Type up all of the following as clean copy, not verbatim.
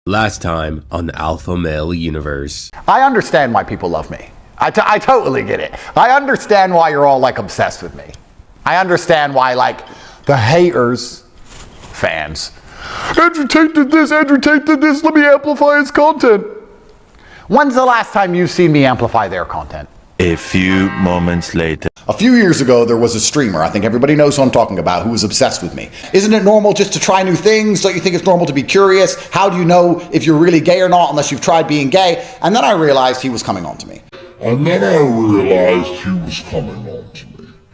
Last time on the Alpha Male Universe. I understand why people love me. I totally get it. I understand why you're all like obsessed with me. I understand why like the haters, fans, Andrew Tate did this, Andrew Tate did this, let me amplify his content. When's the last time you've seen me amplify their content? A few moments later. A few years ago, there was a streamer, I think everybody knows who I'm talking about, who was obsessed with me. Isn't it normal just to try new things? Don't you think it's normal to be curious? How do you know if you're really gay or not unless you've tried being gay? And then I realized he was coming on to me.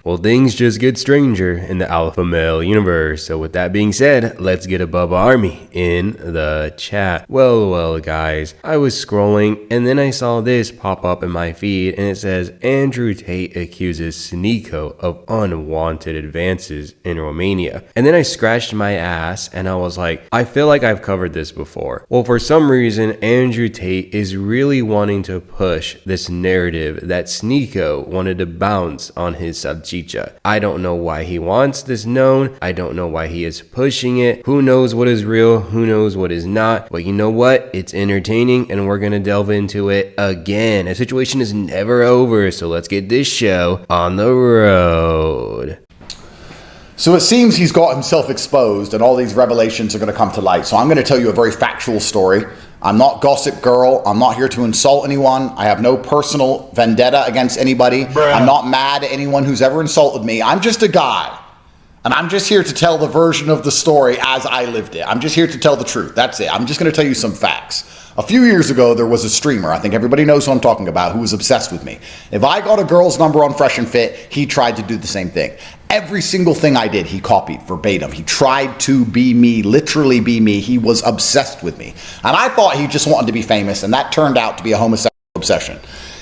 Well, things just get stranger in the Alpha Male Universe. So with that being said, let's get a Bubba Army in the chat. Well, guys, I was scrolling and then I saw this pop up in my feed and it says, Andrew Tate accuses Sneako of unwanted advances in Romania. And then I scratched my ass and I was like, I feel like I've covered this before. Well, for some reason, Andrew Tate is really wanting to push this narrative that Sneako wanted to bounce on his subject. I don't know why he wants this known. I don't know why he is pushing it. Who knows what is real? Who knows what is not? But you know what? It's entertaining and we're going to delve into it again. A situation is never over. So let's get this show on the road. So it seems he's got himself exposed and all these revelations are going to come to light. So I'm going to tell you a very factual story. I'm not Gossip Girl. I'm not here to insult anyone. I have no personal vendetta against anybody. I'm not mad at anyone who's ever insulted me. I'm just a guy. And I'm just here to tell the version of the story as I lived it. I'm just here to tell the truth. That's it. I'm just going to tell you some facts. A few years ago, there was a streamer, I think everybody knows who I'm talking about, who was obsessed with me. If I got a girl's number on Fresh and Fit, he tried to do the same thing. Every single thing I did, he copied verbatim. He tried to be me, literally be me. He was obsessed with me. And I thought he just wanted to be famous, and that turned out to be a homosexual obsession.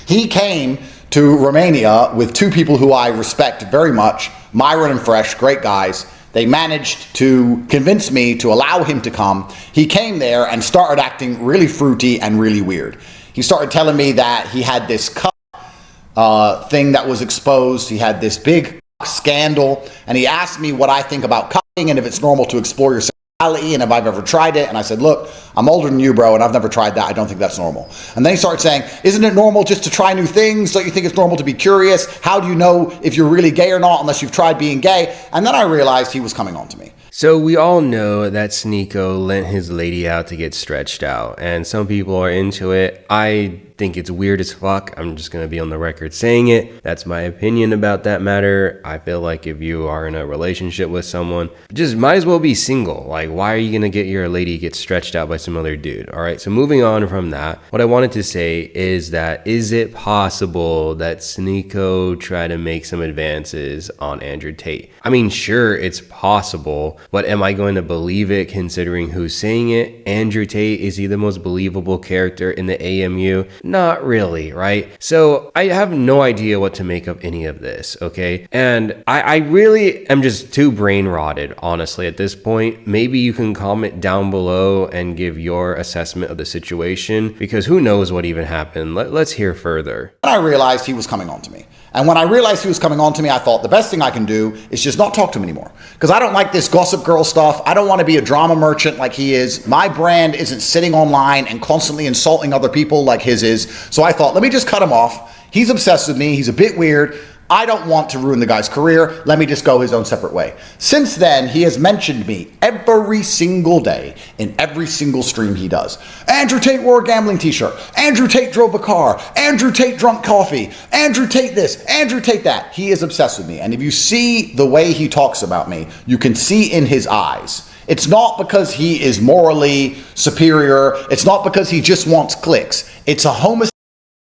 He came to Romania with two people who I respect very much, Myron and Fresh, great guys. They managed to convince me to allow him to come. He came there and started acting really fruity and really weird. He started telling me that he had this cut thing that was exposed. He had this big scandal. And he asked me what I think about cutting and if it's normal to explore your sexuality and if I've ever tried it. And I said, look, I'm older than you, bro, and I've never tried that. I don't think that's normal. And then he started saying, isn't it normal just to try new things? Don't you think it's normal to be curious? How do you know if you're really gay or not unless you've tried being gay? And then I realized he was coming on to me. So we all know that Sneako lent his lady out to get stretched out, and some people are into it. I think it's weird as fuck. I'm just going to be on the record saying it. That's my opinion about that matter. I feel like if you are in a relationship with someone, just might as well be single. Like, why are you going to get your lady get stretched out by some other dude? All right, so moving on from that, what I wanted to say is that is it possible that Sneako tried to make some advances on Andrew Tate? I mean, sure, it's possible, but am I going to believe it considering who's saying it? Andrew Tate, is he the most believable character in the AMU? Not really, right? So I have no idea what to make of any of this, okay? And I really am just too brain rotted, honestly, at this point. Maybe you can comment down below and give your assessment of the situation, because who knows what even happened. Let's hear further. I realized he was coming on to me. And when I realized he was coming on to me, I thought the best thing I can do is just not talk to him anymore. Because I don't like this Gossip Girl stuff. I don't want to be a drama merchant like he is. My brand isn't sitting online and constantly insulting other people like his is. So I thought, let me just cut him off. He's obsessed with me. He's a bit weird. I don't want to ruin the guy's career. Let me just go his own separate way. Since then, he has mentioned me every single day in every single stream he does. Andrew Tate wore a gambling t-shirt. Andrew Tate drove a car. Andrew Tate drunk coffee. Andrew Tate this. Andrew Tate that. He is obsessed with me. And if you see the way he talks about me, you can see in his eyes. It's not because he is morally superior. It's not because he just wants clicks. It's a homosexual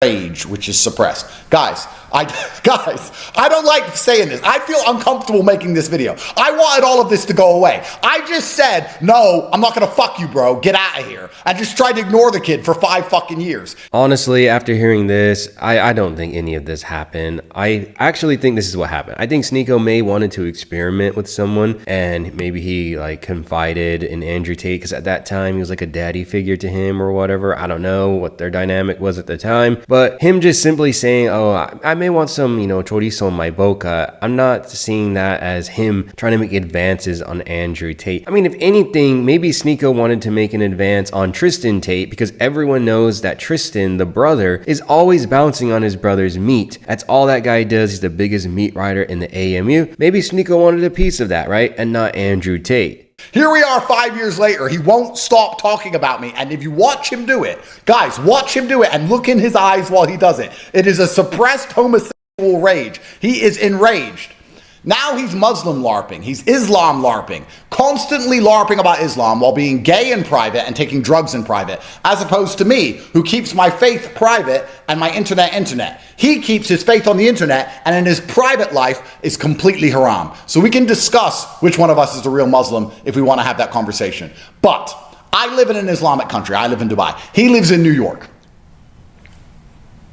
rage which is suppressed. Guys, I don't like saying this. I feel uncomfortable making this video. I wanted all of this to go away. I just said, no, I'm not gonna fuck you, bro. Get out of here. I just tried to ignore the kid for 5 fucking years. Honestly, after hearing this, I don't think any of this happened. I actually think this is what happened. I think Sneako may wanted to experiment with someone, and maybe he like confided in Andrew Tate, because at that time he was like a daddy figure to him or whatever. I don't know what their dynamic was at the time, But him just simply saying, oh, I may want some, chorizo in my boca, I'm not seeing that as him trying to make advances on Andrew Tate. I mean, if anything, maybe Sneako wanted to make an advance on Tristan Tate because everyone knows that Tristan, the brother, is always bouncing on his brother's meat. That's all that guy does. He's the biggest meat rider in the AMU. Maybe Sneako wanted a piece of that, right? And not Andrew Tate. Here we are 5 years later. He won't stop talking about me. And if you watch him do it, guys, watch him do it and look in his eyes while he does it. It is a suppressed homosexual rage. He is enraged. Now he's Muslim LARPing. He's Islam LARPing. Constantly LARPing about Islam while being gay in private and taking drugs in private. As opposed to me, who keeps my faith private and my internet. He keeps his faith on the internet and in his private life is completely haram. So we can discuss which one of us is a real Muslim if we want to have that conversation. But I live in an Islamic country. I live in Dubai. He lives in New York.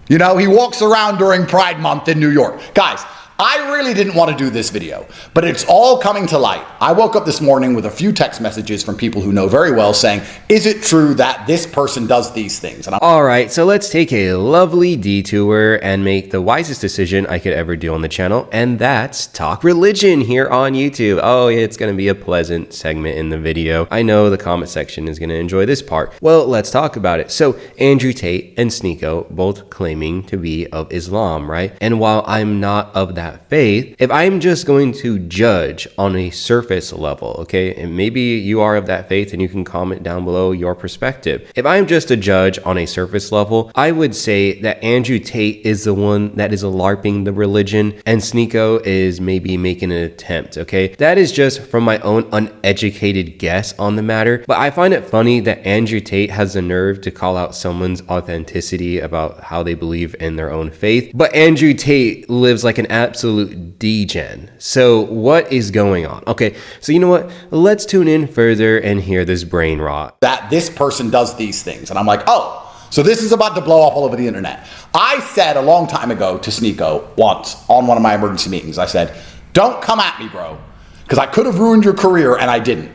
He walks around during Pride Month in New York. Guys, I really didn't want to do this video, but it's all coming to light. I woke up this morning with a few text messages from people who know very well saying, is it true that this person does these things? And all right, so let's take a lovely detour and make the wisest decision I could ever do on the channel, and that's talk religion here on YouTube. Oh, it's going to be a pleasant segment in the video. I know the comment section is going to enjoy this part. Well, let's talk about it. So Andrew Tate and Sneako both claiming to be of Islam, right? And while I'm not of that faith, if I'm just going to judge on a surface level, okay, and maybe you are of that faith and you can comment down below your perspective. If I'm just a judge on a surface level, I would say that Andrew Tate is the one that is LARPing the religion and Sneako is maybe making an attempt, okay? That is just from my own uneducated guess on the matter, but I find it funny that Andrew Tate has the nerve to call out someone's authenticity about how they believe in their own faith, but Andrew Tate lives like an absolute degen. So what is going on? Okay, so you know what? Let's tune in further and hear this brain rot. That this person does these things. And I'm like, oh, so this is about to blow up all over the internet. I said a long time ago to Sneako once on one of my emergency meetings, I said, don't come at me, bro, because I could have ruined your career and I didn't.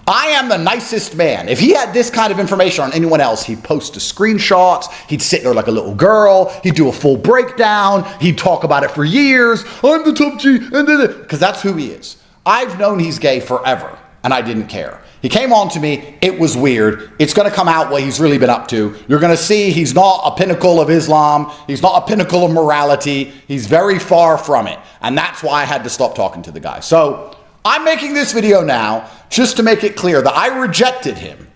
I am the nicest man. If he had this kind of information on anyone else, he'd post the screenshots, he'd sit there like a little girl, he'd do a full breakdown, he'd talk about it for years. I'm the top G, because that's who he is. I've known he's gay forever, and I didn't care. He came on to me, it was weird. It's gonna come out what he's really been up to. You're gonna see he's not a pinnacle of Islam, he's not a pinnacle of morality, he's very far from it. And that's why I had to stop talking to the guy. So, I'm making this video now just to make it clear that I rejected him.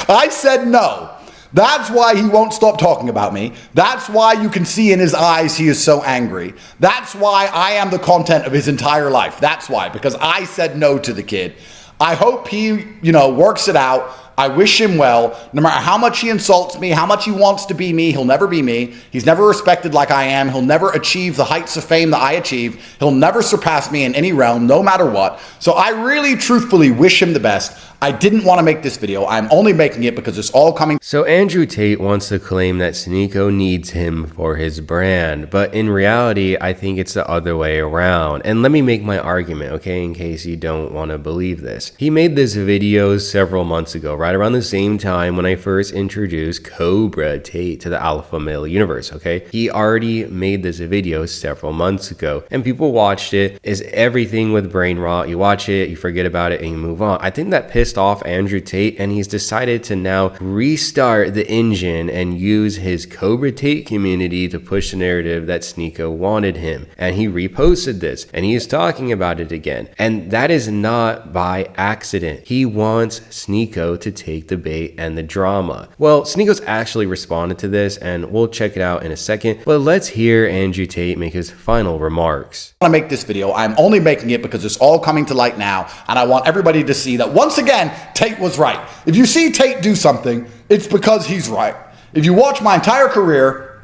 I said no. That's why he won't stop talking about me. That's why you can see in his eyes he is so angry. That's why I am the content of his entire life. That's why, because I said no to the kid. I hope he, works it out. I wish him well. No matter how much he insults me, how much he wants to be me, he'll never be me. He's never respected like I am. He'll never achieve the heights of fame that I achieve. He'll never surpass me in any realm, no matter what. So I really, truthfully wish him the best. I didn't want to make this video. I'm only making it because it's all coming. So Andrew Tate wants to claim that Sneako needs him for his brand, but in reality, I think it's the other way around. And let me make my argument, okay, in case you don't want to believe this. He made this video several months ago, right around the same time when I first introduced Cobra Tate to the alpha male universe, okay? He already made this video several months ago, and people watched it. It's everything with brain rot. You watch it, you forget about it, and you move on. I think that pissed off Andrew Tate, and he's decided to now restart the engine and use his Cobra Tate community to push the narrative that Sneako wanted him. And he reposted this, and he is talking about it again. And that is not by accident. He wants Sneako to take the bait and the drama. Well, Sneako's actually responded to this, and we'll check it out in a second. But let's hear Andrew Tate make his final remarks. I want to make this video. I'm only making it because it's all coming to light now, and I want everybody to see that once again, Tate was right. If you see Tate do something, it's because he's right. If you watch my entire career,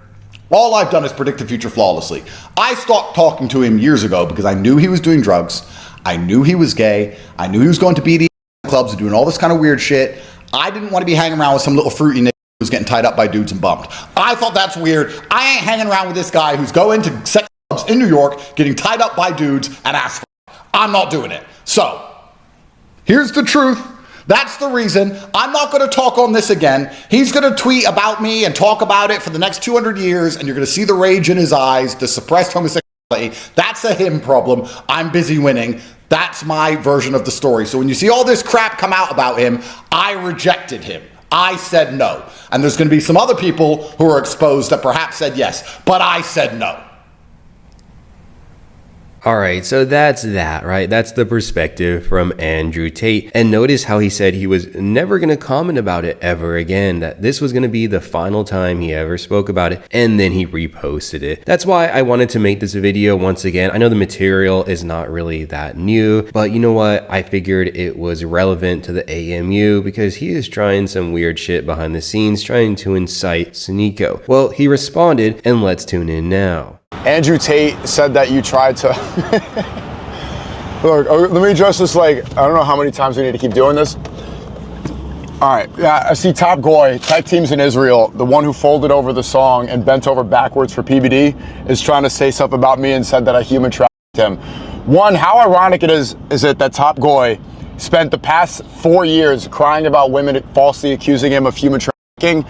all I've done is predict the future flawlessly. I stopped talking to him years ago because I knew he was doing drugs. I knew he was gay. I knew he was going to BD clubs and doing all this kind of weird shit. I didn't want to be hanging around with some little fruity nigga who was getting tied up by dudes and bumped. I thought that's weird. I ain't hanging around with this guy who's going to sex clubs in New York, getting tied up by dudes and ass. I'm not doing it. So, here's the truth. That's the reason I'm not going to talk on this again. He's going to tweet about me and talk about it for the next 200 years, and you're going to see the rage in his eyes, the suppressed homosexuality. That's a him problem. I'm busy winning. That's my version of the story. So when you see all this crap come out about him, I rejected him. I said no. And there's going to be some other people who are exposed that perhaps said yes, but I said no. All right, so that's that, right? That's the perspective from Andrew Tate. And notice how he said he was never going to comment about it ever again, that this was going to be the final time he ever spoke about it, and then he reposted it. That's why I wanted to make this video once again. I know the material is not really that new, but you know what? I figured it was relevant to the AMU because he is trying some weird shit behind the scenes, trying to incite Sneako. Well, he responded, and let's tune in now. Andrew Tate said that you tried to look, let me address this, like, I don't know how many times we need to keep doing this. All right, yeah, I see Top Goy, tag teams in Israel, the one who folded over the song and bent over backwards for PBD, is trying to say stuff about me and said that I human trafficked him. One, how ironic it is it that Top Goy spent the past 4 years crying about women falsely accusing him of human trafficking.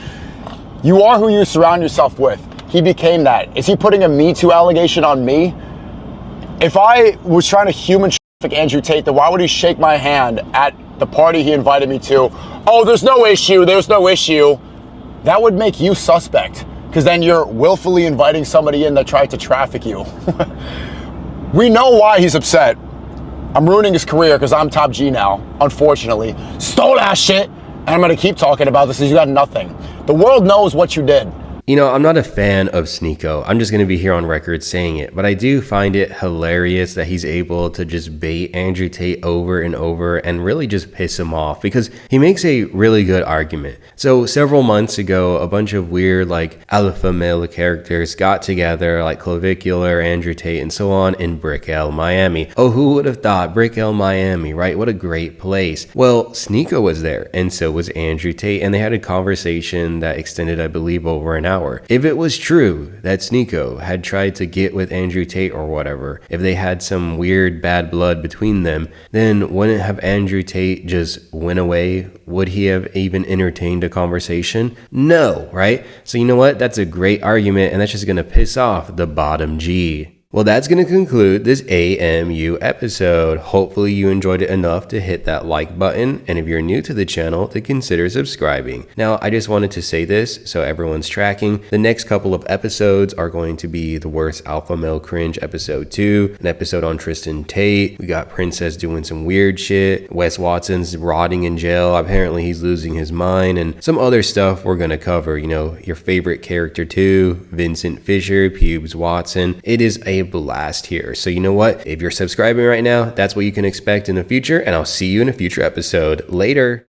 You are who you surround yourself with. He became that. Is he putting a Me Too allegation on me? If I was trying to human traffic Andrew Tate, then why would he shake my hand at the party he invited me to? Oh, there's no issue, there's no issue. That would make you suspect, because then you're willfully inviting somebody in that tried to traffic you. We know why he's upset. I'm ruining his career because I'm top G now, unfortunately. Stole that shit, and I'm gonna keep talking about this because you got nothing. The world knows what you did. You know, I'm not a fan of Sneako. I'm just going to be here on record saying it, but I do find it hilarious that he's able to just bait Andrew Tate over and over and really just piss him off because he makes a really good argument. So several months ago, a bunch of weird like alpha male characters got together like Clavicular, Andrew Tate, and so on in Brickell, Miami. Oh, who would have thought Brickell, Miami, right? What a great place. Well, Sneako was there and so was Andrew Tate, and they had a conversation that extended, I believe, over an hour. If it was true that Sneako had tried to get with Andrew Tate or whatever, if they had some weird bad blood between them, then wouldn't have Andrew Tate just went away? Would he have even entertained a conversation? No, right? So you know what? That's a great argument, and that's just gonna piss off the bottom G. Well, that's going to conclude this AMU episode. Hopefully you enjoyed it enough to hit that like button, and if you're new to the channel, to consider subscribing. Now, I just wanted to say this so everyone's tracking. The next couple of episodes are going to be the worst alpha male cringe episode 2, an episode on Tristan Tate. We got Princess doing some weird shit. Wes Watson's rotting in jail. Apparently he's losing his mind, and some other stuff we're going to cover. You know, your favorite character too, Vincent Fisher, Pubes Watson. It is a blast here. So you know what? If you're subscribing right now, that's what you can expect in the future, and I'll see you in a future episode. Later.